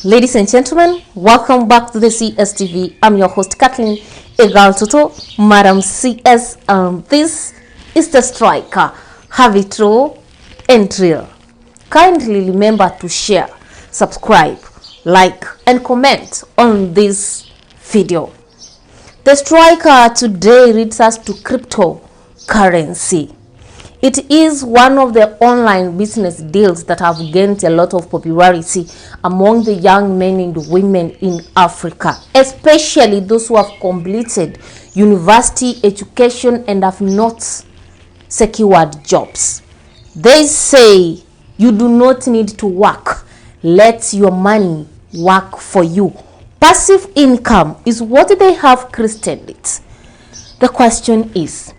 Ladies and gentlemen, welcome back to the CSTV. I'm your host Kathleen Egal Toto, Madam CS. This is the striker. Have it raw and real. Kindly remember to share, subscribe, like, and comment on this video. The striker today leads us to cryptocurrency. It is one of the online business deals that have gained a lot of popularity among the young men and women in Africa, especially those who have completed university education and have not secured jobs. They say you do not need to work. Let your money work for you. Passive income is what they have christened it. The question is,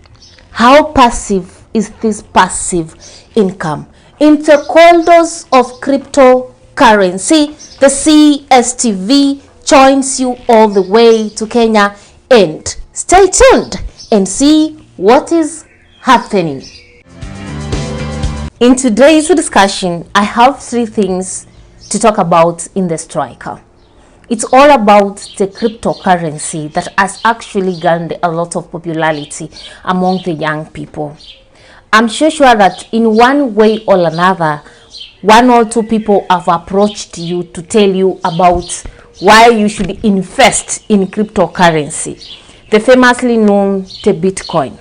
how passive is this passive income? In the corridors of cryptocurrency, the CSTV joins you all the way to Kenya, and stay tuned and see what is happening. In today's discussion, I have three things to talk about in the striker. It's all about the cryptocurrency that has actually gained a lot of popularity among the young people. I'm sure that in one way or another, one or two people have approached you to tell you about why you should invest in cryptocurrency, the famously known to Bitcoin.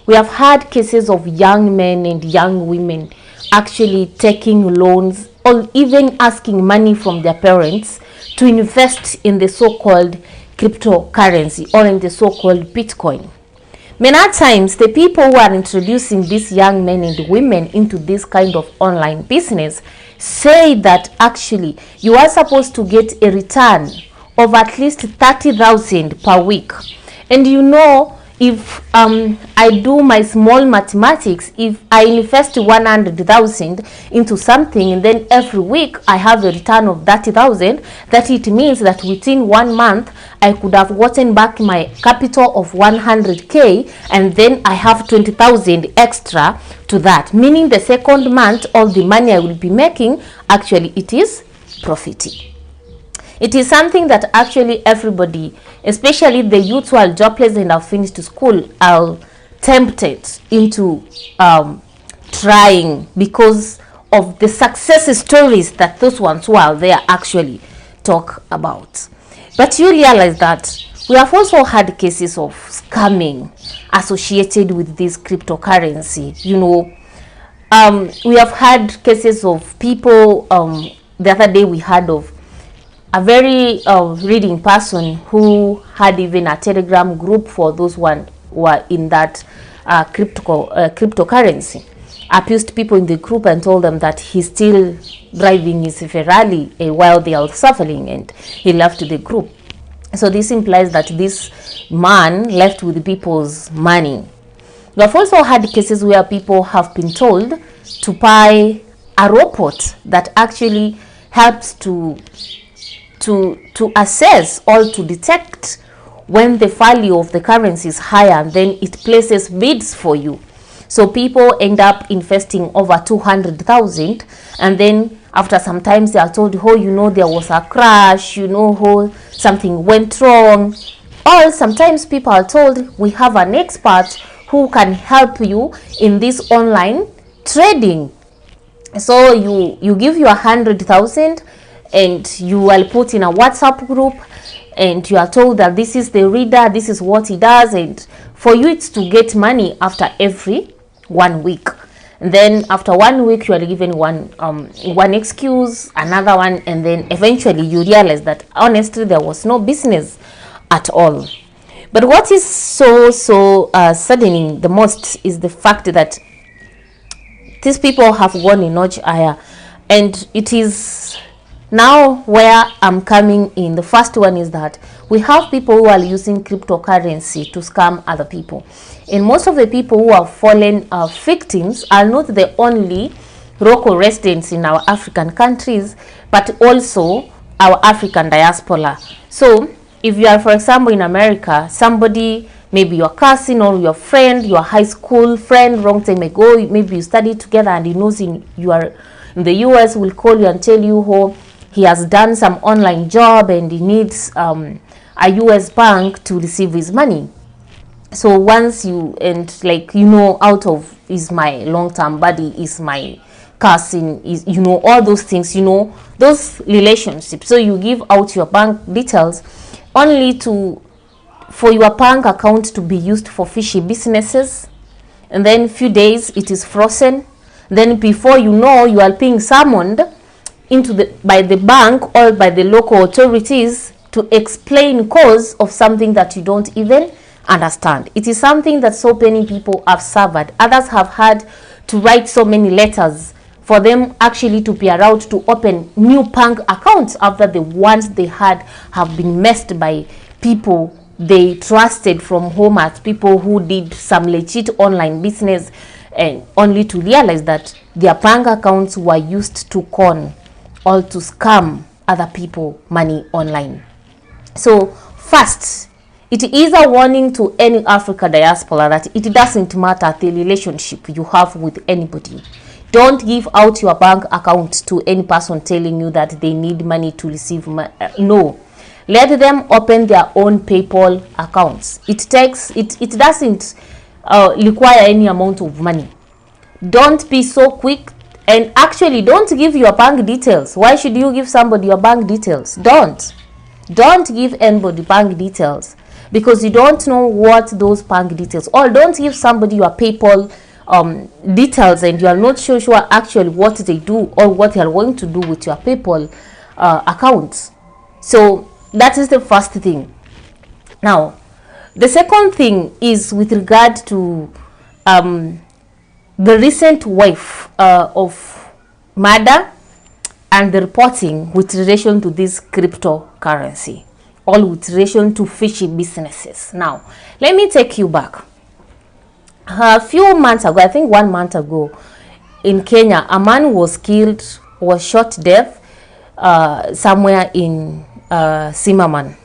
We have had cases of young men and young women actually taking loans or even asking money from their parents to invest in the so-called cryptocurrency or in the so-called Bitcoin. Many times, the people who are introducing these young men and women into this kind of online business say that actually you are supposed to get a return of at least 30,000 per week. And you know, if I do my small mathematics, if I invest 100,000 into something and then every week I have a return of 30,000, that it means that within 1 month I could have gotten back my capital of 100k, and then I have 20,000 extra to that, meaning the second month all the money I will be making, actually it is profiting. It is something that actually everybody, especially the youth who are jobless and have finished school, are tempted into trying because of the success stories that those ones who are there actually talk about. But you realize that we have also had cases of scamming associated with this cryptocurrency. You know, we have had cases of people, the other day we heard of a very reading person who had even a Telegram group for those one who were in that cryptocurrency. Abused people in the group and told them that he's still driving his Ferrari while they are suffering, and he left the group. So this implies that this man left with people's money. We have also had cases where people have been told to buy a robot that actually helps to assess or to detect when the value of the currency is higher, and then it places bids for you. So people end up investing over 200,000, and then after some time they are told, oh, you know, there was a crash, you know, oh, something went wrong. Or sometimes people are told, we have an expert who can help you in this online trading. So you give you 100,000 and you will put in a WhatsApp group, and you are told that this is the reader, this is what he does, and for you it's to get money after every 1 week. And then after 1 week you are given one excuse, another one, and then eventually you realize that honestly there was no business at all. But what is so saddening the most is the fact that these people have gone a notch higher, and it is now where I'm coming in. The first one is that we have people who are using cryptocurrency to scam other people. And most of the people who have fallen victims are not the only local residents in our African countries, but also our African diaspora. So if you are, for example, in America, somebody, maybe your cousin or your friend, your high school friend, long time ago, maybe you studied together and he knows you are in the US, will call you and tell you, oh, he has done some online job and he needs a US bank to receive his money. So once you, and like, you know, out of is my long-term buddy, is my cousin, is, you know, all those things, you know, those relationships. So you give out your bank details only for your bank account to be used for fishy businesses, and then few days it is frozen. Then before you know, you are being summoned by the bank or by the local authorities to explain cause of something that you don't even understand. It is something that so many people have suffered. Others have had to write so many letters for them actually to be allowed to open new bank accounts after the ones they had have been messed by people they trusted from home, as people who did some legit online business, and only to realize that their bank accounts were used to con or to scam other people money online. So first, it is a warning to any Africa diaspora that it doesn't matter the relationship you have with anybody. Don't give out your bank account to any person telling you that they need money to receive money. No. Let them open their own PayPal accounts. It doesn't require any amount of money. Don't be so quick, and actually don't give your bank details. Why should you give somebody your bank details? Don't give anybody bank details, because you don't know what those bank details, or don't give somebody your PayPal details and you are not sure actually what they do or what they are going to do with your PayPal accounts. So that is the first thing. Now, the second thing is with regard to the recent wave of murder and the reporting with relation to this cryptocurrency, all with relation to fishy businesses. Now, let me take you back. A few months ago, I think 1 month ago, in Kenya, a man was shot dead somewhere in Zimmerman.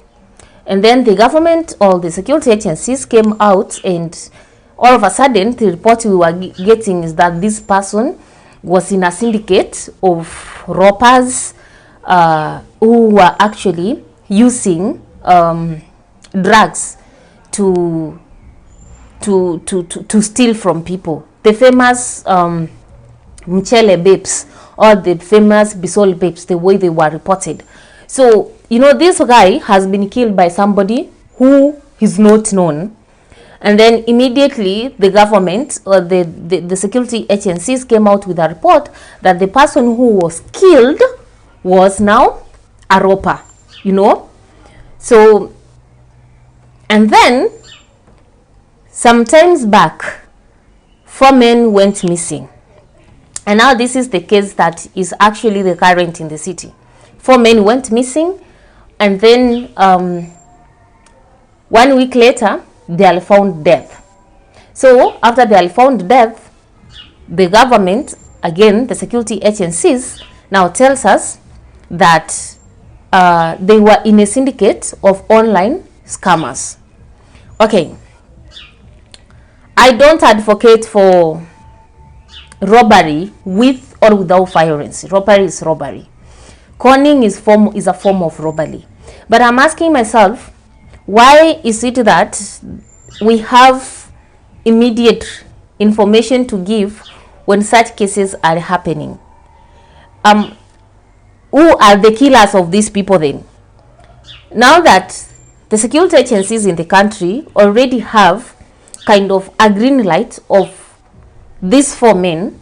And then the government, all the security agencies came out, and all of a sudden the report we were getting is that this person was in a syndicate of robbers who were actually using drugs to steal from people. The famous Mchele babes, or the famous Bisol babes, the way they were reported. So, you know, this guy has been killed by somebody who is not known. And then immediately the government or the security agencies came out with a report that the person who was killed was now a robber, you know. So, and then sometimes back, 4 men went missing. And now this is the case that is actually the current in the city. 4 men went missing, and then 1 week later, they are found dead. So after they are found dead, the government, again, the security agencies, now tells us that they were in a syndicate of online scammers. Okay. I don't advocate for robbery with or without violence. Robbery is robbery. Conning is a form of robbery. But I'm asking myself, why is it that we have immediate information to give when such cases are happening? Who are the killers of these people then? Now that the security agencies in the country already have kind of a green light of these 4 men,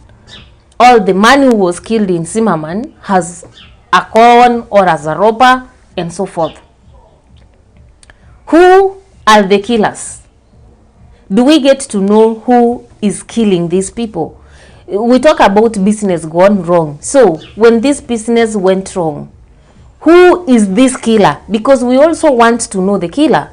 or the man who was killed in Zimmerman has a con or as a robber and so forth. Who are the killers? Do we get to know who is killing these people? We talk about business gone wrong. So when this business went wrong, who is this killer? Because we also want to know the killer.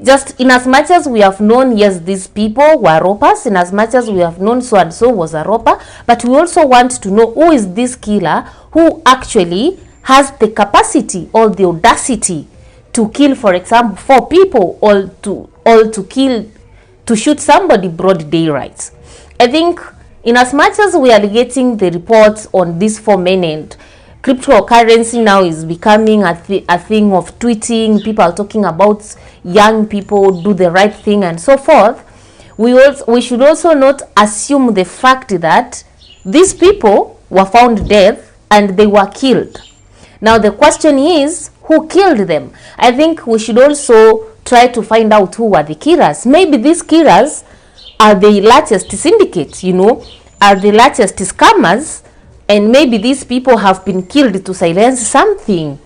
Just in as much as we have known, yes, these people were robbers, in as much as we have known so and so was a robber, but we also want to know who is this killer who actually has the capacity or the audacity to kill, for example, 4 people, or to shoot somebody broad daylight. I think in as much as we are getting the reports on these 4 men and cryptocurrency now is becoming a thing of tweeting. People are talking about young people do the right thing and so forth. We should also not assume the fact that these people were found dead and they were killed. Now the question is, who killed them? I think we should also try to find out who were the killers. Maybe these killers are the largest syndicates, are the largest scammers, and maybe these people have been killed to silence something,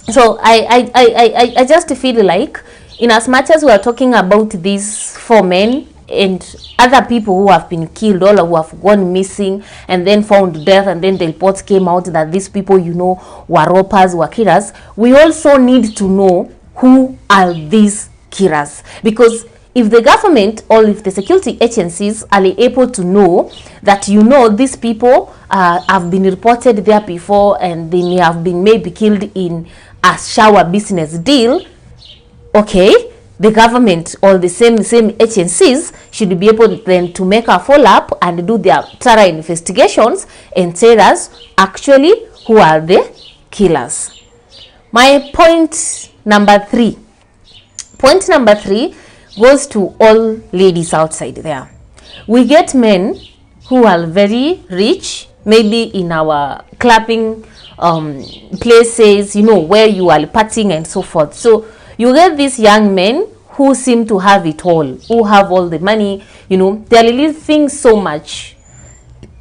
So I just feel like, in as much as we are talking about these 4 men and other people who have been killed, all who have gone missing and then found death, and then the reports came out that these people, were robbers, were killers, we also need to know who are these killers. Because if the government or if the security agencies are able to know that, these people have been reported there before and they may have been maybe killed in a shower business deal, okay, the government or the same agencies should be able then to make a follow-up and do their thorough investigations and tell us actually who are the killers. My point number 3. Point number 3 goes to all ladies outside there. We get men who are very rich, maybe in our clubbing places, where you are partying and so forth. So you get these young men who seem to have it all, who have all the money, they're living so much,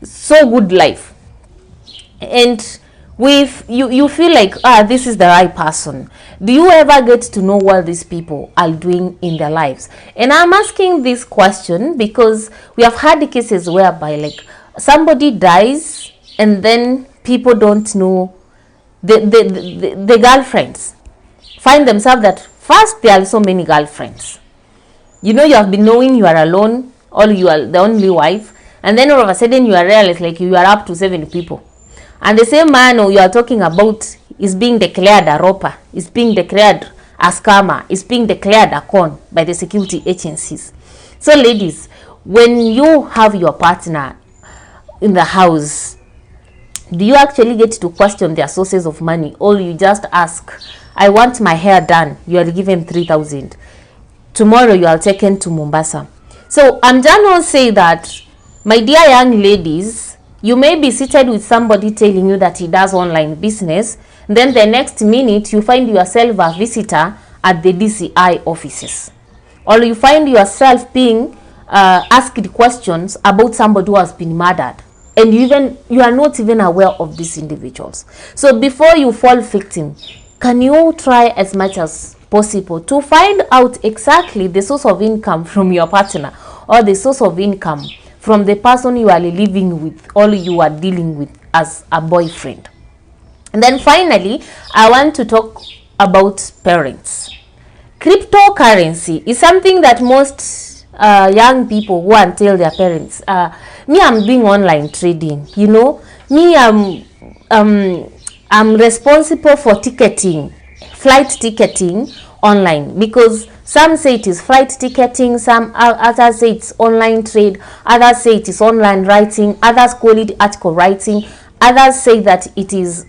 so good life. And with you feel like, this is the right person. Do you ever get to know what these people are doing in their lives? And I'm asking this question because we have had cases whereby, like, somebody dies and then people don't know the girlfriends find themselves that first there are so many girlfriends. You have been knowing you are alone, or you are the only wife, and then all of a sudden you are realized like you are up to 7 people. And the same man you are talking about is being declared a robber, is being declared a scammer, is being declared a con by the security agencies. So ladies, when you have your partner in the house, do you actually get to question their sources of money, or you just ask, I want my hair done, you are given 3,000, tomorrow you are taken to Mombasa? So I'm just say that, my dear young ladies, you may be seated with somebody telling you that he does online business, then the next minute you find yourself a visitor at the DCI offices, or you find yourself being asked questions about somebody who has been murdered, and you are not even aware of these individuals. So before you fall victim, can you try as much as possible to find out exactly the source of income from your partner, or the source of income from the person you are living with or you are dealing with as a boyfriend? And then finally, I want to talk about parents. Cryptocurrency is something that most young people go and tell their parents, me, I'm doing online trading, me, I'm responsible for ticketing, flight ticketing online, because some say it is flight ticketing, some others say it's online trade, others say it is online writing, others call it article writing, others say that it is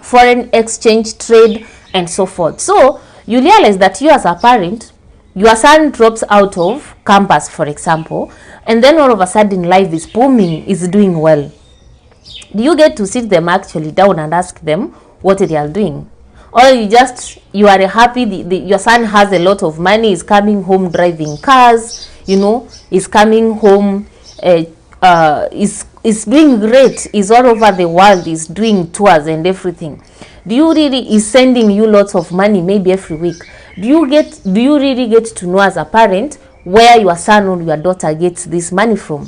foreign exchange trade and so forth. So you realize that you as a parent, your son drops out of campus, for example, and then all of a sudden life is booming, is doing well. Do you get to sit them actually down and ask them what they are doing? Or you are happy your son has a lot of money, is coming home driving cars, is coming home, is doing great, is all over the world, is doing tours and everything. Do you really, is sending you lots of money maybe every week? Do you really get to know as a parent where your son or your daughter gets this money from?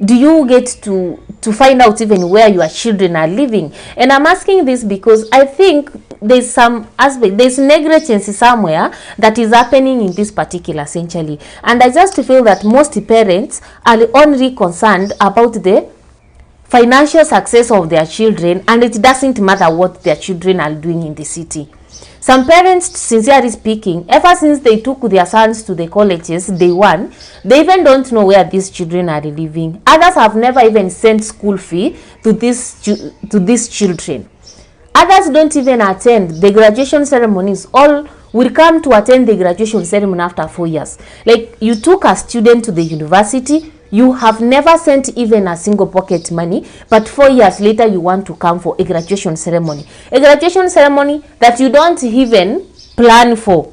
Do you get to find out even where your children are living? And I'm asking this because I think there's some aspect, there's negligence somewhere that is happening in this particular century. And I just feel that most parents are only concerned about the financial success of their children, and it doesn't matter what their children are doing in the city. Some parents, sincerely speaking, ever since they took their sons to the colleges, day one, they even don't know where these children are living. Others have never even sent school fee to these children. Others don't even attend the graduation ceremonies. All will come to attend the graduation ceremony after 4 years. Like, you took a student to the university, you have never sent even a single pocket money, but 4 years later you want to come for a graduation ceremony. A graduation ceremony that you don't even plan for.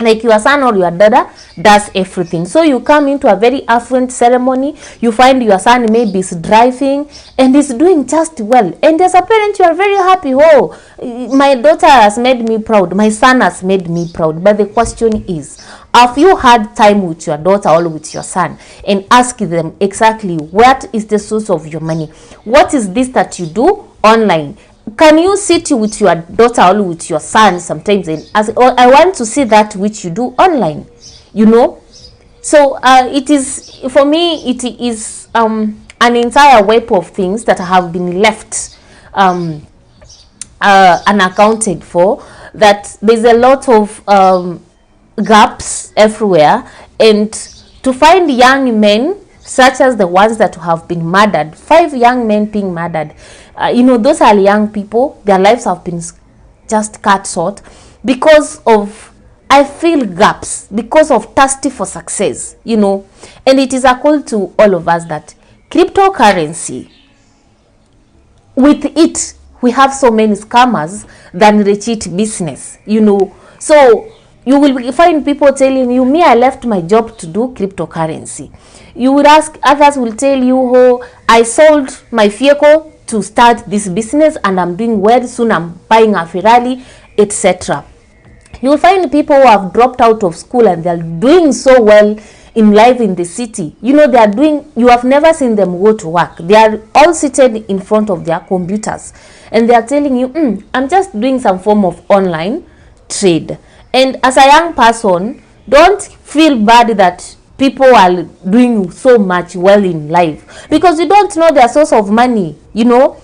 Like, your son or your daughter does everything. So you come into a very affluent ceremony, you find your son maybe is driving and is doing just well. And as a parent, you are very happy. Oh, my daughter has made me proud. My son has made me proud. But the question is, have you had time with your daughter or with your son and ask them exactly what is the source of your money? What is this that you do online? Can you sit with your daughter or with your son sometimes and ask, oh, I want to see that which you do online, you know? So it is, for me, it is an entire web of things that have been left unaccounted for, that there's a lot of gaps everywhere. And to find young men such as the ones that have been murdered, 5 young men being murdered, you know, those are young people. Their lives have been just cut short because of, I feel, gaps, because of thirsty for success, you know. And it is a call to all of us that cryptocurrency, with it, we have so many scammers than legit business, you know. So you will find people telling you, me, I left my job to do cryptocurrency. You would ask, others will tell you, oh, I sold my vehicle to start this business and I'm doing well, soon I'm buying a Ferrari, etc. You will find people who have dropped out of school and they are doing so well in life in the city. You know, they are doing, you have never seen them go to work. They are all seated in front of their computers and they are telling you, I'm just doing some form of online trade. And as a young person, don't feel bad that people are doing so much well in life, because you don't know their source of money, you know.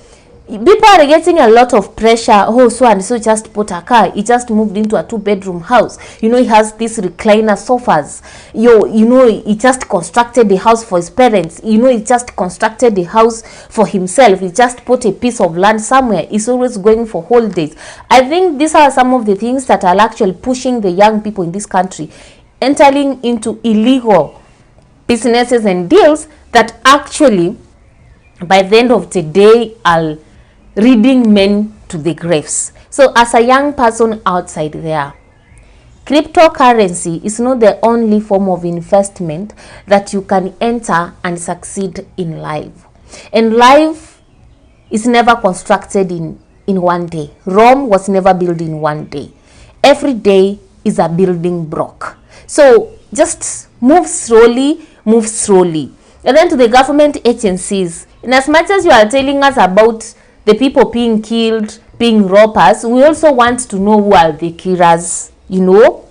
People are getting a lot of pressure. Oh, so and so just bought a car, he just moved into a 2-bedroom house, you know, he has these recliner sofas, you know, he just constructed a house for his parents, you know, he just constructed a house for himself, he just put a piece of land somewhere, he's always going for holidays. I think these are some of the things that are actually pushing the young people in this country entering into illegal businesses and deals that actually by the end of the day are leading men to the graves. So as a young person outside there, cryptocurrency is not the only form of investment that you can enter and succeed in life. And life is never constructed in one day. Rome was never built in one day. Every day is a building block. So just move slowly, move slowly. And then to the government agencies, in as much as you are telling us about the people being killed, being robbers, we also want to know who are the killers, you know.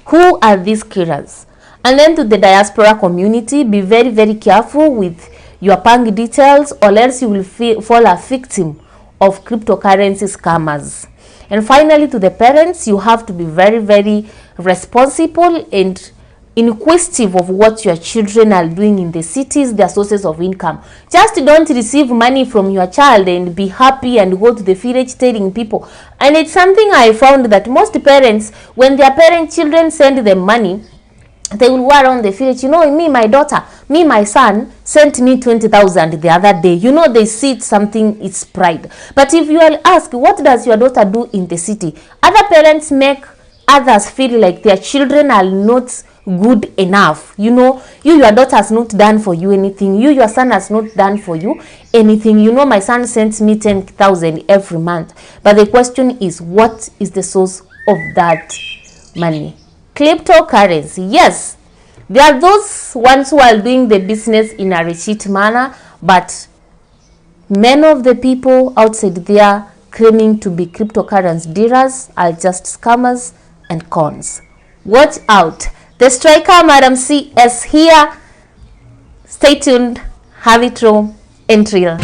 Who are these killers? And then to the diaspora community, be very, very careful with your bank details, or else you will fall a victim of cryptocurrency scammers. And finally, to the parents, you have to be very, very responsible and inquisitive of what your children are doing in the cities, their sources of income. Just don't receive money from your child and be happy and go to the village telling people. And it's something I found that most parents, when their children send them money, they will go around the village, you know, me, my daughter, me, my son sent me 20,000 the other day. You know, they see it something, it's pride. But if you will ask, what does your daughter do in the city? Other parents make others feel like their children are not good enough. You know, your daughter has not done for you anything. Your son has not done for you anything. You know, my son sends me 10,000 every month. But the question is, what is the source of that money? Cryptocurrency, yes, there are those ones who are doing the business in a legit manner, but many of the people outside there claiming to be cryptocurrency dealers are just scammers and cons. Watch out. The striker, Madam C, is here. Stay tuned, have it raw and real.